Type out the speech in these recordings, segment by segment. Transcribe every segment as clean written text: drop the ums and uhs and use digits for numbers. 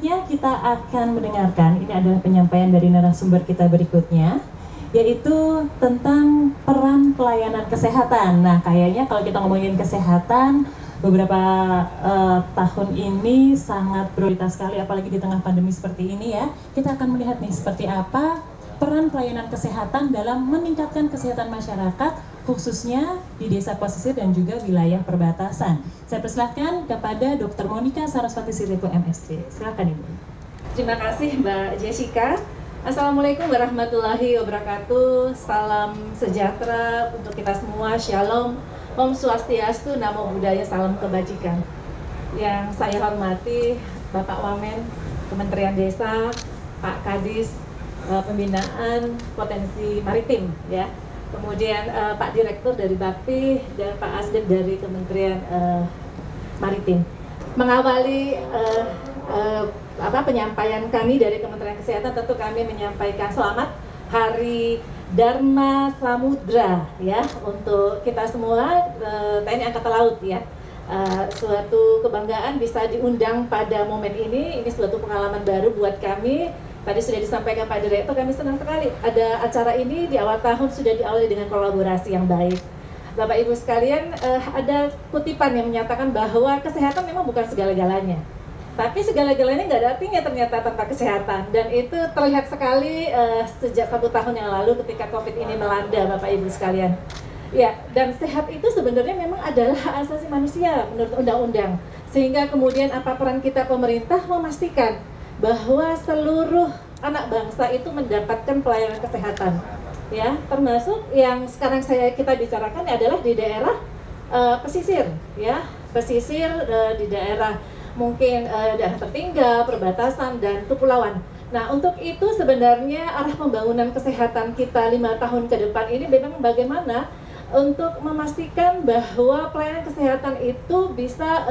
Selanjutnya kita akan mendengarkan, ini adalah penyampaian dari narasumber kita berikutnya, yaitu tentang peran pelayanan kesehatan. Nah, kayaknya kalau kita ngomongin kesehatan, beberapa tahun ini sangat prioritas sekali, apalagi di tengah pandemi seperti ini ya. Kita akan melihat nih seperti apa peran pelayanan kesehatan dalam meningkatkan kesehatan masyarakat, khususnya di desa pesisir dan juga wilayah perbatasan. Saya persilahkan kepada Dr. Monica Saraswati Siriku MSc. Silakan Ibu. Terima kasih Mbak Jessica. Assalamualaikum warahmatullahi wabarakatuh. Salam sejahtera untuk kita semua. Shalom. Om Swastiastu, Namo Buddhaya, salam kebajikan. Yang saya hormati Bapak Wamen, Kementerian Desa, Pak Kadis, Pembinaan Potensi Maritim, ya. Kemudian Pak Direktur dari Bakti dan Pak Asdep dari Kementerian Maritim. Mengawali penyampaian kami dari Kementerian Kesehatan, tentu kami menyampaikan selamat Hari Dharma Samudra ya untuk kita semua TNI Angkatan Laut ya. Suatu kebanggaan bisa diundang pada momen ini suatu pengalaman baru buat kami. Tadi sudah disampaikan Pak Direktur, kami senang sekali ada acara ini di awal tahun sudah diawali dengan kolaborasi yang baik. Bapak Ibu sekalian, ada kutipan yang menyatakan bahwa kesehatan memang bukan segala-galanya, tapi segala-galanya nggak ada artinya ternyata tanpa kesehatan. Dan itu terlihat sekali sejak 1 tahun yang lalu ketika COVID ini melanda Bapak Ibu sekalian. Ya, dan sehat itu sebenarnya memang adalah hak asasi manusia menurut undang-undang. Sehingga kemudian apa peran kita pemerintah memastikan bahwa seluruh anak bangsa itu mendapatkan pelayanan kesehatan, ya, termasuk yang sekarang kita bicarakan adalah di daerah pesisir, ya, pesisir di daerah mungkin daerah tertinggal, perbatasan dan kepulauan. Nah, untuk itu sebenarnya arah pembangunan kesehatan kita 5 tahun ke depan ini memang bagaimana untuk memastikan bahwa pelayanan kesehatan itu bisa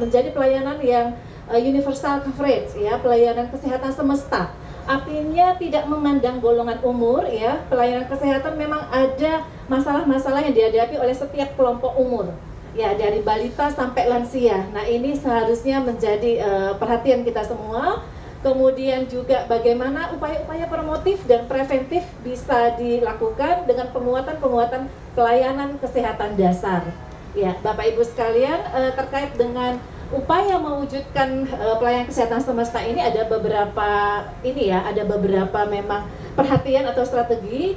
menjadi pelayanan yang universal coverage ya, pelayanan kesehatan semesta. Artinya tidak memandang golongan umur ya, pelayanan kesehatan memang ada masalah-masalah yang dihadapi oleh setiap kelompok umur. Ya, dari balita sampai lansia. Nah, ini seharusnya menjadi perhatian kita semua. Kemudian juga bagaimana upaya-upaya promotif dan preventif bisa dilakukan dengan penguatan pelayanan kesehatan dasar. Ya, Bapak Ibu sekalian, terkait dengan upaya mewujudkan pelayanan kesehatan semesta ini ada beberapa memang perhatian atau strategi.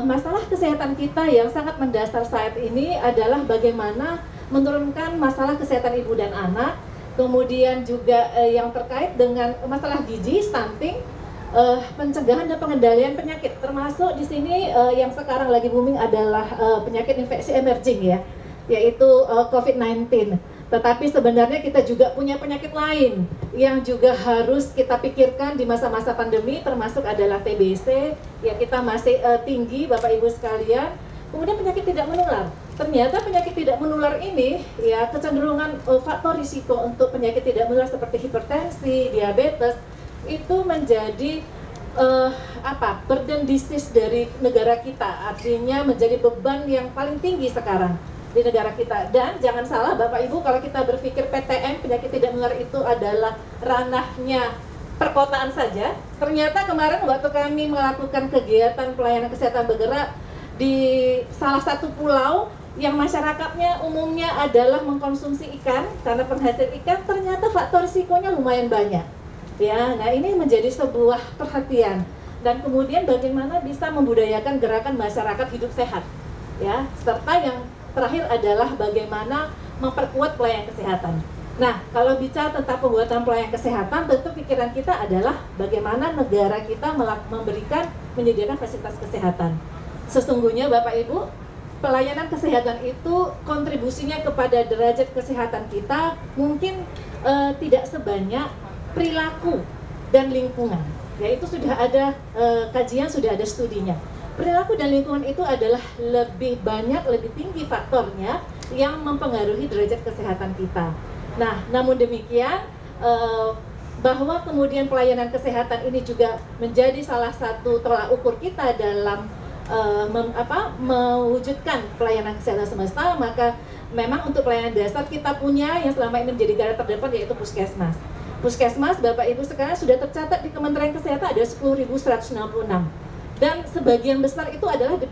Masalah kesehatan kita yang sangat mendasar saat ini adalah bagaimana menurunkan masalah kesehatan ibu dan anak, kemudian juga yang terkait dengan masalah gizi, stunting, pencegahan dan pengendalian penyakit, termasuk di sini yang sekarang lagi booming adalah penyakit infeksi emerging ya, yaitu COVID-19. Tetapi sebenarnya kita juga punya penyakit lain yang juga harus kita pikirkan di masa-masa pandemi, termasuk adalah TBC yang kita masih tinggi Bapak Ibu sekalian. Kemudian penyakit tidak menular. Ternyata penyakit tidak menular ini ya kecenderungan faktor risiko untuk penyakit tidak menular seperti hipertensi, diabetes itu menjadi burden disease dari negara kita. Artinya menjadi beban yang paling tinggi sekarang di negara kita. Dan jangan salah Bapak Ibu, kalau kita berpikir PTM, penyakit tidak menular itu adalah ranahnya perkotaan saja. Ternyata kemarin waktu kami melakukan kegiatan pelayanan kesehatan bergerak di salah satu pulau yang masyarakatnya umumnya adalah mengkonsumsi ikan, karena penghasil ikan ternyata faktor risikonya lumayan banyak. Ya, nah ini menjadi sebuah perhatian. Dan kemudian bagaimana bisa membudayakan gerakan masyarakat hidup sehat. Ya, serta yang terakhir adalah bagaimana memperkuat pelayanan kesehatan. Nah, kalau bicara tentang pembuatan pelayanan kesehatan, tentu pikiran kita adalah bagaimana negara kita menyediakan fasilitas kesehatan. Sesungguhnya Bapak Ibu, pelayanan kesehatan itu kontribusinya kepada derajat kesehatan kita mungkin tidak sebanyak perilaku dan lingkungan. Ya, itu sudah ada kajian, sudah ada studinya. Perilaku dan lingkungan itu adalah lebih banyak, lebih tinggi faktornya yang mempengaruhi derajat kesehatan kita. Nah, namun demikian bahwa kemudian pelayanan kesehatan ini juga menjadi salah satu tolak ukur kita dalam mewujudkan pelayanan kesehatan semesta, maka memang untuk pelayanan dasar kita punya yang selama ini menjadi garda terdepan yaitu puskesmas. puskesmas Bapak Ibu sekarang sudah tercatat di Kementerian Kesehatan ada 10.166, dan sebagian besar itu adalah di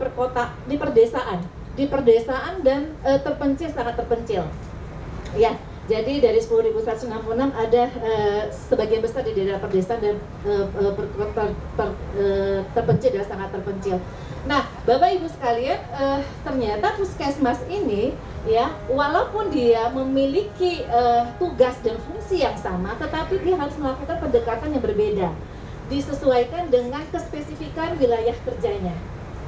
perdesaan dan terpencil, sangat terpencil. Ya, jadi dari 10.166 ada sebagian besar di daerah perdesaan dan terpencil dan sangat terpencil. Nah, Bapak Ibu sekalian, ternyata puskesmas ini ya, walaupun dia memiliki tugas dan fungsi yang sama, tetapi dia harus melakukan pendekatan yang berbeda, disesuaikan dengan kespesifikan wilayah kerjanya.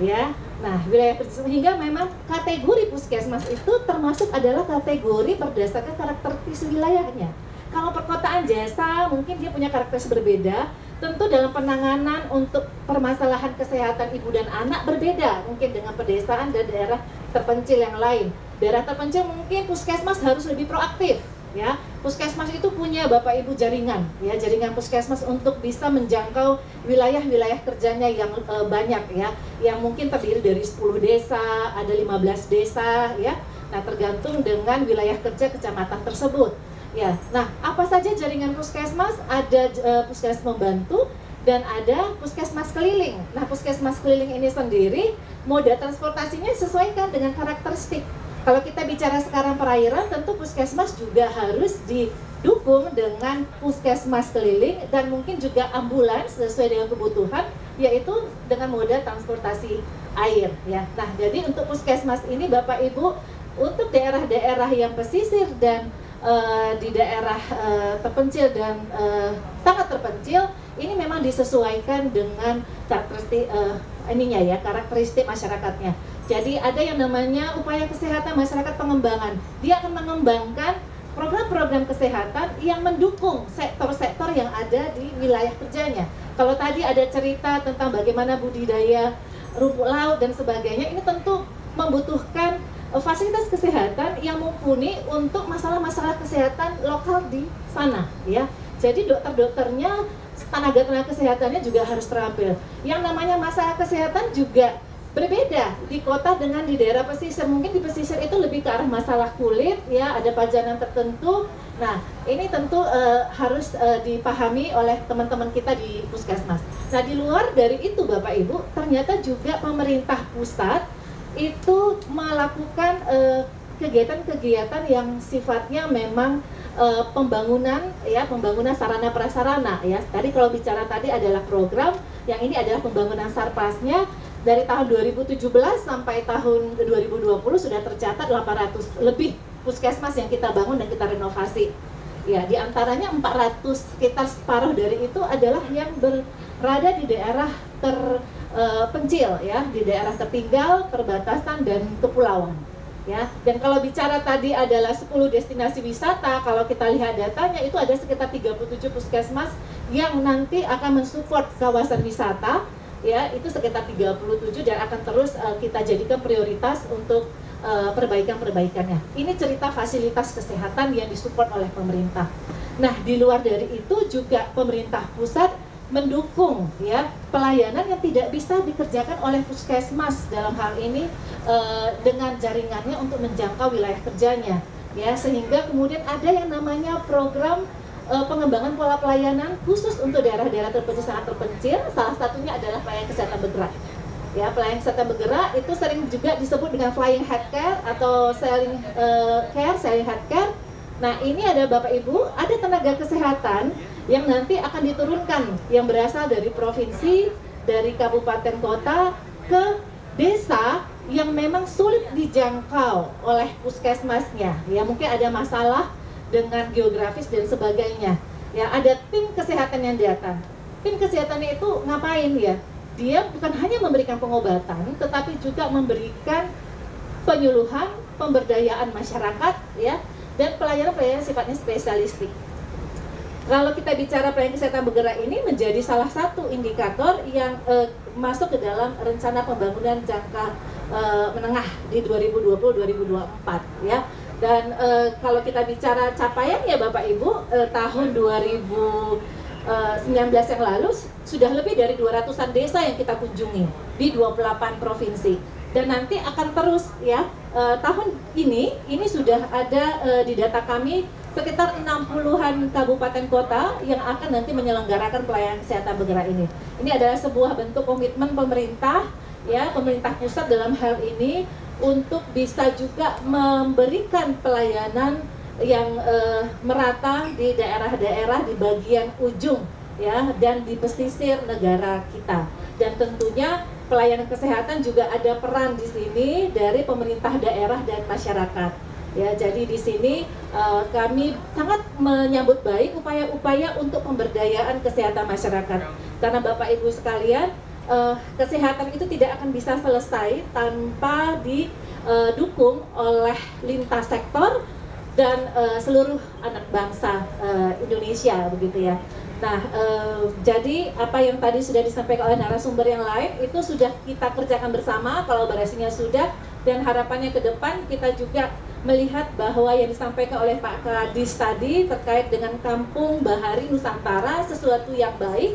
Ya, nah wilayah kerja, sehingga memang kategori puskesmas itu termasuk adalah kategori berdasarkan karakteristik wilayahnya. Kalau perkotaan jasa mungkin dia punya karakteristik berbeda. Tentu dalam penanganan untuk permasalahan kesehatan ibu dan anak berbeda mungkin dengan pedesaan dan daerah terpencil yang lain. Daerah terpencil mungkin puskesmas harus lebih proaktif, ya. Puskesmas itu punya Bapak Ibu jaringan, ya, jaringan puskesmas untuk bisa menjangkau wilayah-wilayah kerjanya yang banyak, ya, yang mungkin terdiri dari 10 desa, ada 15 desa, ya. Nah, tergantung dengan wilayah kerja kecamatan tersebut. Ya, nah apa saja jaringan puskesmas? Ada puskesmas membantu dan ada puskesmas keliling. Nah, puskesmas keliling ini sendiri moda transportasinya disesuaikan dengan karakteristik. Kalau kita bicara sekarang perairan, tentu puskesmas juga harus didukung dengan puskesmas keliling dan mungkin juga ambulans sesuai dengan kebutuhan, yaitu dengan moda transportasi air. Ya, nah jadi untuk puskesmas ini Bapak Ibu, untuk daerah-daerah yang pesisir dan di daerah terpencil dan sangat terpencil, ini memang disesuaikan dengan karakteristik karakteristik masyarakatnya. Jadi ada yang namanya upaya kesehatan masyarakat pengembangan. Dia akan mengembangkan program-program kesehatan yang mendukung sektor-sektor yang ada di wilayah kerjanya. Kalau tadi ada cerita tentang bagaimana budidaya rumput laut dan sebagainya, ini tentu membutuhkan fasilitas kesehatan yang mumpuni untuk masalah-masalah kesehatan lokal di sana, ya. Jadi dokter-dokternya, tenaga-tenaga kesehatannya juga harus terampil. Yang namanya masalah kesehatan juga berbeda di kota dengan di daerah pesisir. Mungkin di pesisir itu lebih ke arah masalah kulit, ya, ada pajanan tertentu. Nah, ini tentu harus dipahami oleh teman-teman kita di puskesmas. Nah, di luar dari itu Bapak Ibu, ternyata juga pemerintah pusat itu melakukan kegiatan-kegiatan yang sifatnya memang pembangunan, ya, pembangunan sarana prasarana, ya. Tadi kalau bicara tadi adalah program, yang ini adalah pembangunan sarpasnya. Dari tahun 2017 sampai tahun 2020 sudah tercatat 800 lebih puskesmas yang kita bangun dan kita renovasi. Ya, di antaranya 400, sekitar separuh dari itu adalah yang berada di daerah terpencil, ya, di daerah tertinggal, perbatasan dan kepulauan, ya. Dan kalau bicara tadi adalah 10 destinasi wisata, kalau kita lihat datanya itu ada sekitar 37 puskesmas yang nanti akan mensupport kawasan wisata, ya, itu sekitar 37 dan akan terus kita jadikan prioritas untuk perbaikan-perbaikannya. Ini cerita fasilitas kesehatan yang disupport oleh pemerintah. Nah, di luar dari itu juga pemerintah pusat mendukung, ya, pelayanan yang tidak bisa dikerjakan oleh puskesmas dalam hal ini dengan jaringannya untuk menjangkau wilayah kerjanya, ya, sehingga kemudian ada yang namanya program pengembangan pola pelayanan khusus untuk daerah-daerah terpencil, sangat terpencil. Salah satunya adalah pelayanan kesehatan bergerak. Ya, pelayanan kesehatan bergerak itu sering juga disebut dengan flying health care atau selling health care. Nah, ini ada Bapak Ibu, ada tenaga kesehatan yang nanti akan diturunkan yang berasal dari provinsi, dari kabupaten kota ke desa yang memang sulit dijangkau oleh puskesmasnya. Ya, mungkin ada masalah dengan geografis dan sebagainya. Ya, ada tim kesehatan yang datang. Tim kesehatannya itu ngapain, ya? Dia bukan hanya memberikan pengobatan, tetapi juga memberikan penyuluhan, pemberdayaan masyarakat, ya, dan pelayanan-pelayanan sifatnya spesialistik. Kalau kita bicara pelayanan kesehatan bergerak ini menjadi salah satu indikator yang masuk ke dalam rencana pembangunan jangka menengah di 2020-2024, ya. Dan kalau kita bicara capaian, ya Bapak Ibu, tahun 2019 yang lalu sudah lebih dari 200-an desa yang kita kunjungi di 28 provinsi. dan nanti akan terus ya. Tahun ini sudah ada di data kami sekitar 60-an kabupaten kota yang akan nanti menyelenggarakan pelayanan kesehatan bergerak ini. Ini adalah sebuah bentuk komitmen pemerintah ya, pemerintah pusat dalam hal ini untuk bisa juga memberikan pelayanan yang merata di daerah-daerah di bagian ujung ya, dan di pesisir negara kita. Dan tentunya pelayanan kesehatan juga ada peran di sini dari pemerintah daerah dan masyarakat. Ya, jadi di sini kami sangat menyambut baik upaya-upaya untuk pemberdayaan kesehatan masyarakat. Karena Bapak Ibu sekalian, kesehatan itu tidak akan bisa selesai tanpa didukung oleh lintas sektor dan seluruh anak bangsa Indonesia, begitu ya. Nah, jadi apa yang tadi sudah disampaikan oleh narasumber yang lain itu sudah kita kerjakan bersama, kolaborasinya sudah, dan harapannya ke depan kita juga melihat bahwa yang disampaikan oleh Pak Kadis tadi terkait dengan Kampung Bahari Nusantara sesuatu yang baik,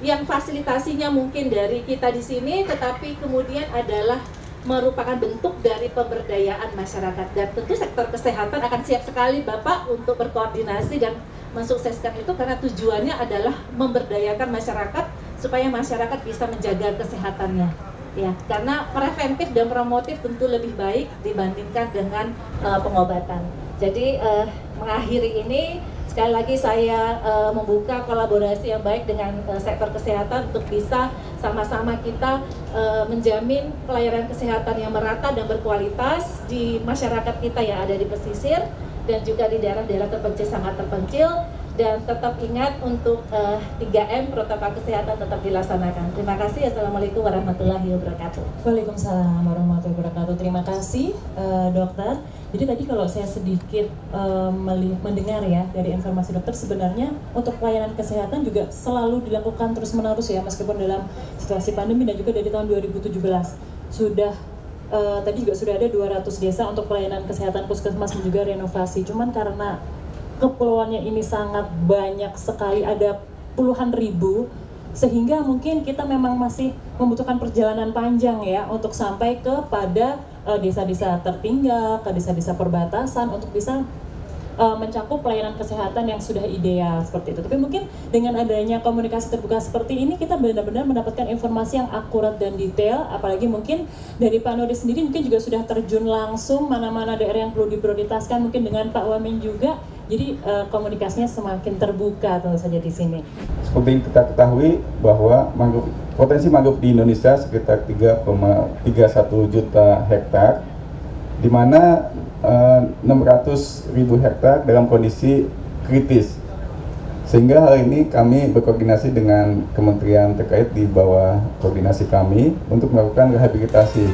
yang fasilitasinya mungkin dari kita di sini, tetapi kemudian adalah merupakan bentuk dari pemberdayaan masyarakat. Dan tentu sektor kesehatan akan siap sekali Bapak untuk berkoordinasi dan mensukseskan itu, karena tujuannya adalah memberdayakan masyarakat supaya masyarakat bisa menjaga kesehatannya. Ya, karena preventif dan promotif tentu lebih baik dibandingkan dengan pengobatan. Jadi mengakhiri ini, sekali lagi saya membuka kolaborasi yang baik dengan sektor kesehatan untuk bisa sama-sama kita menjamin pelayanan kesehatan yang merata dan berkualitas di masyarakat kita yang ada di pesisir dan juga di daerah-daerah terpencil, sangat terpencil. Dan tetap ingat untuk 3M protokol kesehatan tetap dilaksanakan. Terima kasih. Assalamualaikum warahmatullahi wabarakatuh. Waalaikumsalam warahmatullahi wabarakatuh. Terima kasih dokter. Jadi tadi kalau saya sedikit mendengar ya dari informasi dokter, sebenarnya untuk pelayanan kesehatan juga selalu dilakukan terus-menerus ya, meskipun dalam situasi pandemi, dan juga dari tahun 2017 sudah tadi juga sudah ada 200 desa untuk pelayanan kesehatan puskesmas dan juga renovasi. Cuman karena kepulauannya ini sangat banyak sekali, ada puluhan ribu, sehingga mungkin kita memang masih membutuhkan perjalanan panjang ya untuk sampai kepada desa-desa tertinggal, ke desa-desa perbatasan untuk bisa mencakup pelayanan kesehatan yang sudah ideal seperti itu. Tapi mungkin dengan adanya komunikasi terbuka seperti ini, kita benar-benar mendapatkan informasi yang akurat dan detail. Apalagi mungkin dari Pak Nuri sendiri mungkin juga sudah terjun langsung mana-mana daerah yang perlu diprioritaskan, mungkin dengan Pak Wamen juga. Jadi komunikasinya semakin terbuka tentu saja di sini. Seperti yang kita ketahui bahwa potensi mangrove di Indonesia sekitar 3,31 juta hektar, di mana 600.000 hektar dalam kondisi kritis. Sehingga hal ini kami berkoordinasi dengan kementerian terkait di bawah koordinasi kami untuk melakukan rehabilitasi.